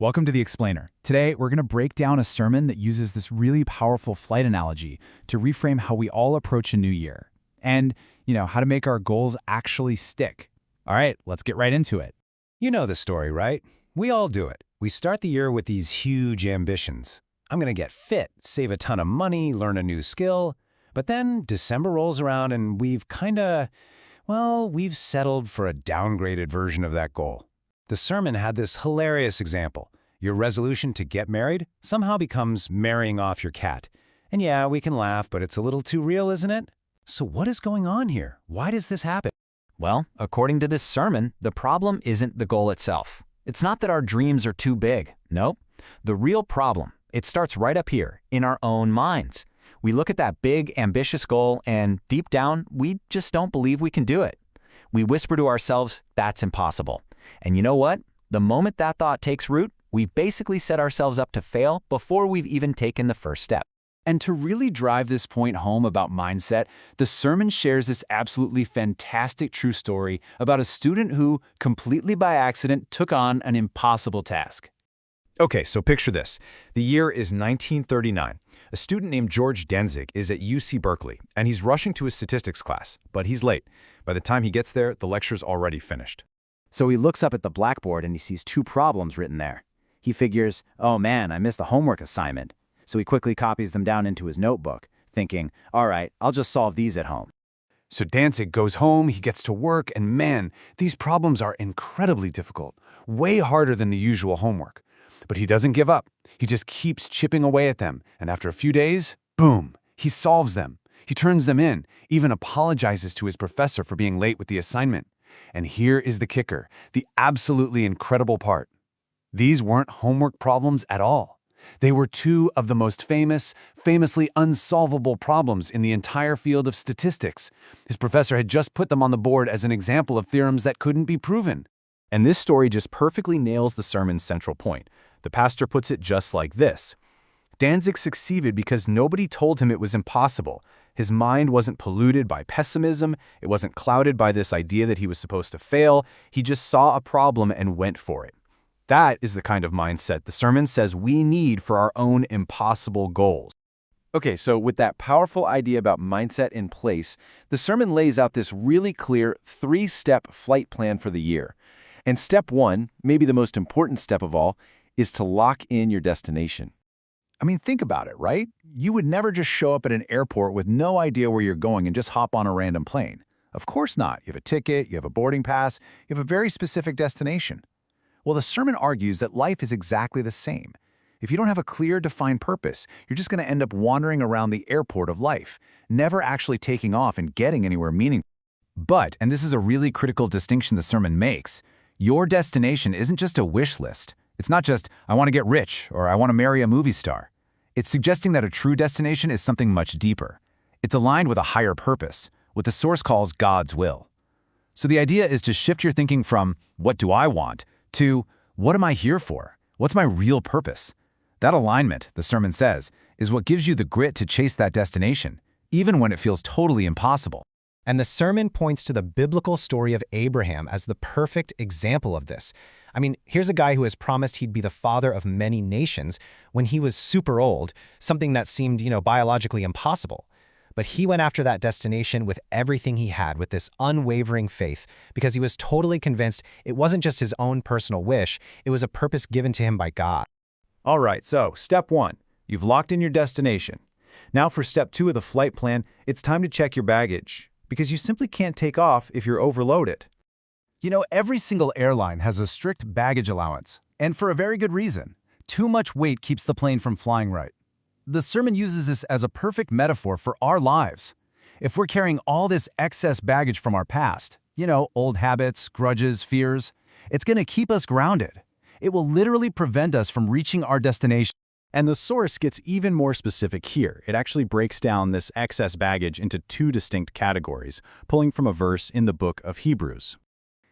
Welcome to The Explainer. Today, we're going to break down a sermon that uses this really powerful flight analogy to reframe how we all approach a new year. And, how to make our goals actually stick. All right, let's get right into it. You know the story, right? We all do it. We start the year with these huge ambitions. I'm going to get fit, save a ton of money, learn a new skill. But then December rolls around and we've settled for a downgraded version of that goal. The sermon had this hilarious example. Your resolution to get married somehow becomes marrying off your cat. And yeah, we can laugh, but it's a little too real, isn't it? So what is going on here? Why does this happen? Well, according to this sermon, the problem isn't the goal itself. It's not that our dreams are too big. Nope. The real problem, it starts right up here, in our own minds. We look at that big, ambitious goal, and deep down, we just don't believe we can do it. We whisper to ourselves, that's impossible. And you know what? The moment that thought takes root, we've basically set ourselves up to fail before we've even taken the first step. And to really drive this point home about mindset, the sermon shares this absolutely fantastic true story about a student who, completely by accident, took on an impossible task. Okay, so picture this. The year is 1939. A student named George Danzig is at UC Berkeley, and he's rushing to his statistics class, but he's late. By the time he gets there, the lecture's already finished. So he looks up at the blackboard and he sees two problems written there. He figures, oh man, I missed the homework assignment. So he quickly copies them down into his notebook, thinking, all right, I'll just solve these at home. So Danzig goes home, he gets to work, and man, these problems are incredibly difficult, way harder than the usual homework. But he doesn't give up. He just keeps chipping away at them, and after a few days, boom, he solves them. He turns them in, even apologizes to his professor for being late with the assignment. And here is the kicker, the absolutely incredible part. These weren't homework problems at all. They were two of the most famously unsolvable problems in the entire field of statistics. His professor had just put them on the board as an example of theorems that couldn't be proven. And this story just perfectly nails the sermon's central point. The pastor puts it just like this. Danzig succeeded because nobody told him it was impossible. His mind wasn't polluted by pessimism. It wasn't clouded by this idea that he was supposed to fail. He just saw a problem and went for it. That is the kind of mindset the sermon says we need for our own impossible goals. Okay, so with that powerful idea about mindset in place, the sermon lays out this really clear three-step flight plan for the year. And step one, maybe the most important step of all, is to lock in your destination. I mean, think about it, right? You would never just show up at an airport with no idea where you're going and just hop on a random plane. Of course not. You have a ticket, you have a boarding pass, you have a very specific destination. Well, the sermon argues that life is exactly the same. If you don't have a clear, defined purpose, you're just going to end up wandering around the airport of life, never actually taking off and getting anywhere meaningful. But, and this is a really critical distinction the sermon makes, your destination isn't just a wish list. It's not just, I want to get rich or I want to marry a movie star. It's suggesting that a true destination is something much deeper. It's aligned with a higher purpose, what the source calls God's will. So the idea is to shift your thinking from, what do I want, to, what am I here for? What's my real purpose? That alignment, the sermon says, is what gives you the grit to chase that destination, even when it feels totally impossible. And the sermon points to the biblical story of Abraham as the perfect example of this. I mean, here's a guy who has promised he'd be the father of many nations when he was super old, something that seemed, biologically impossible. But he went after that destination with everything he had, with this unwavering faith, because he was totally convinced it wasn't just his own personal wish, it was a purpose given to him by God. All right, so step one, you've locked in your destination. Now for step two of the flight plan, it's time to check your baggage, because you simply can't take off if you're overloaded. Every single airline has a strict baggage allowance, and for a very good reason. Too much weight keeps the plane from flying right. The sermon uses this as a perfect metaphor for our lives. If we're carrying all this excess baggage from our past, old habits, grudges, fears, it's going to keep us grounded. It will literally prevent us from reaching our destination. And the source gets even more specific here. It actually breaks down this excess baggage into two distinct categories, pulling from a verse in the book of Hebrews.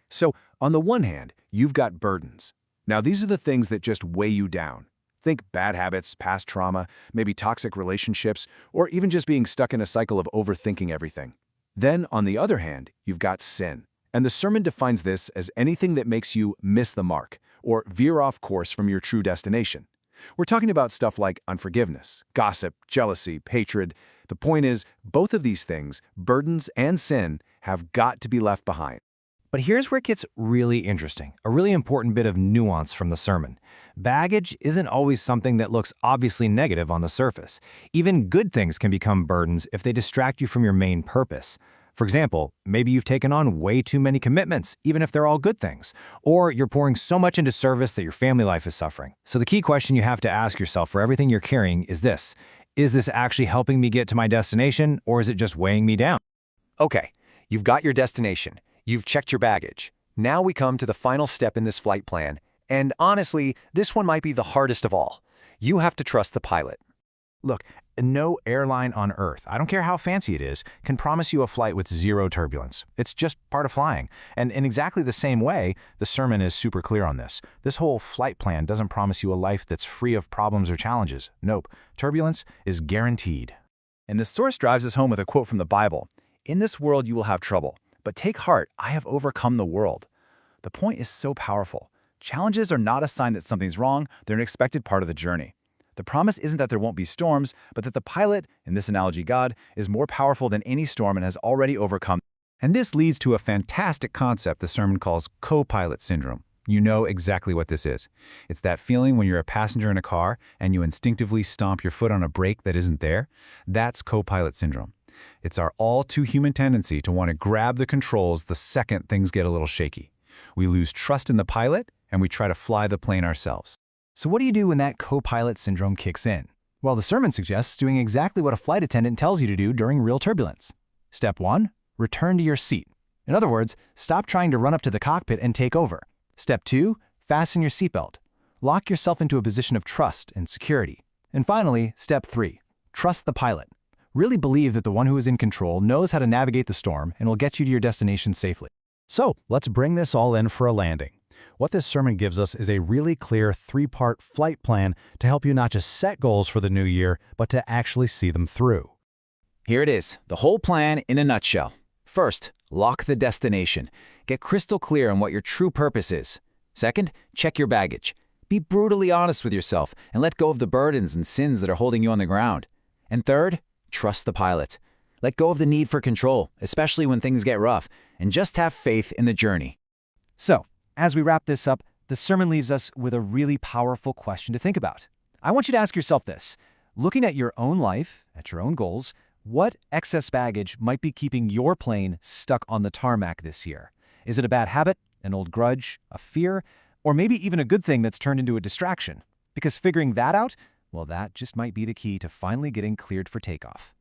So, on the one hand, you've got burdens. Now, these are the things that just weigh you down. Think bad habits, past trauma, maybe toxic relationships, or even just being stuck in a cycle of overthinking everything. Then, on the other hand, you've got sin. And the sermon defines this as anything that makes you miss the mark, or veer off course from your true destination. We're talking about stuff like unforgiveness, gossip, jealousy, hatred. The point is, both of these things, burdens and sin, have got to be left behind. But here's where it gets really interesting, a really important bit of nuance from the sermon. Baggage isn't always something that looks obviously negative on the surface. Even good things can become burdens if they distract you from your main purpose. For example, maybe you've taken on way too many commitments, even if they're all good things. Or you're pouring so much into service that your family life is suffering. So the key question you have to ask yourself for everything you're carrying is this: is this actually helping me get to my destination, or is it just weighing me down? Okay, you've got your destination. You've checked your baggage. Now we come to the final step in this flight plan. And honestly, this one might be the hardest of all. You have to trust the pilot. Look, no airline on Earth, I don't care how fancy it is, can promise you a flight with zero turbulence. It's just part of flying. And in exactly the same way, the sermon is super clear on this. This whole flight plan doesn't promise you a life that's free of problems or challenges. Nope, turbulence is guaranteed. And the source drives us home with a quote from the Bible. "In this world you will have trouble, but take heart, I have overcome the world." The point is so powerful. Challenges are not a sign that something's wrong, they're an expected part of the journey. The promise isn't that there won't be storms, but that the pilot, in this analogy God, is more powerful than any storm and has already overcome. And this leads to a fantastic concept the sermon calls co-pilot syndrome. You know exactly what this is. It's that feeling when you're a passenger in a car and you instinctively stomp your foot on a brake that isn't there. That's co-pilot syndrome. It's our all-too-human tendency to want to grab the controls the second things get a little shaky. We lose trust in the pilot, and we try to fly the plane ourselves. So what do you do when that co-pilot syndrome kicks in? Well, the sermon suggests doing exactly what a flight attendant tells you to do during real turbulence. Step 1, return to your seat. In other words, stop trying to run up to the cockpit and take over. Step 2, fasten your seatbelt. Lock yourself into a position of trust and security. And finally, step 3, trust the pilot. Really believe that the one who is in control knows how to navigate the storm and will get you to your destination safely. So, let's bring this all in for a landing. What this sermon gives us is a really clear 3-part flight plan to help you not just set goals for the new year, but to actually see them through. Here it is, the whole plan in a nutshell. First, lock the destination. Get crystal clear on what your true purpose is. Second, check your baggage. Be brutally honest with yourself and let go of the burdens and sins that are holding you on the ground. And third, trust the pilot. Let go of the need for control, especially when things get rough, and just have faith in the journey. So, as we wrap this up, the sermon leaves us with a really powerful question to think about. I want you to ask yourself this. Looking at your own life, at your own goals, what excess baggage might be keeping your plane stuck on the tarmac this year? Is it a bad habit, an old grudge, a fear, or maybe even a good thing that's turned into a distraction? Because figuring that out, well, that just might be the key to finally getting cleared for takeoff.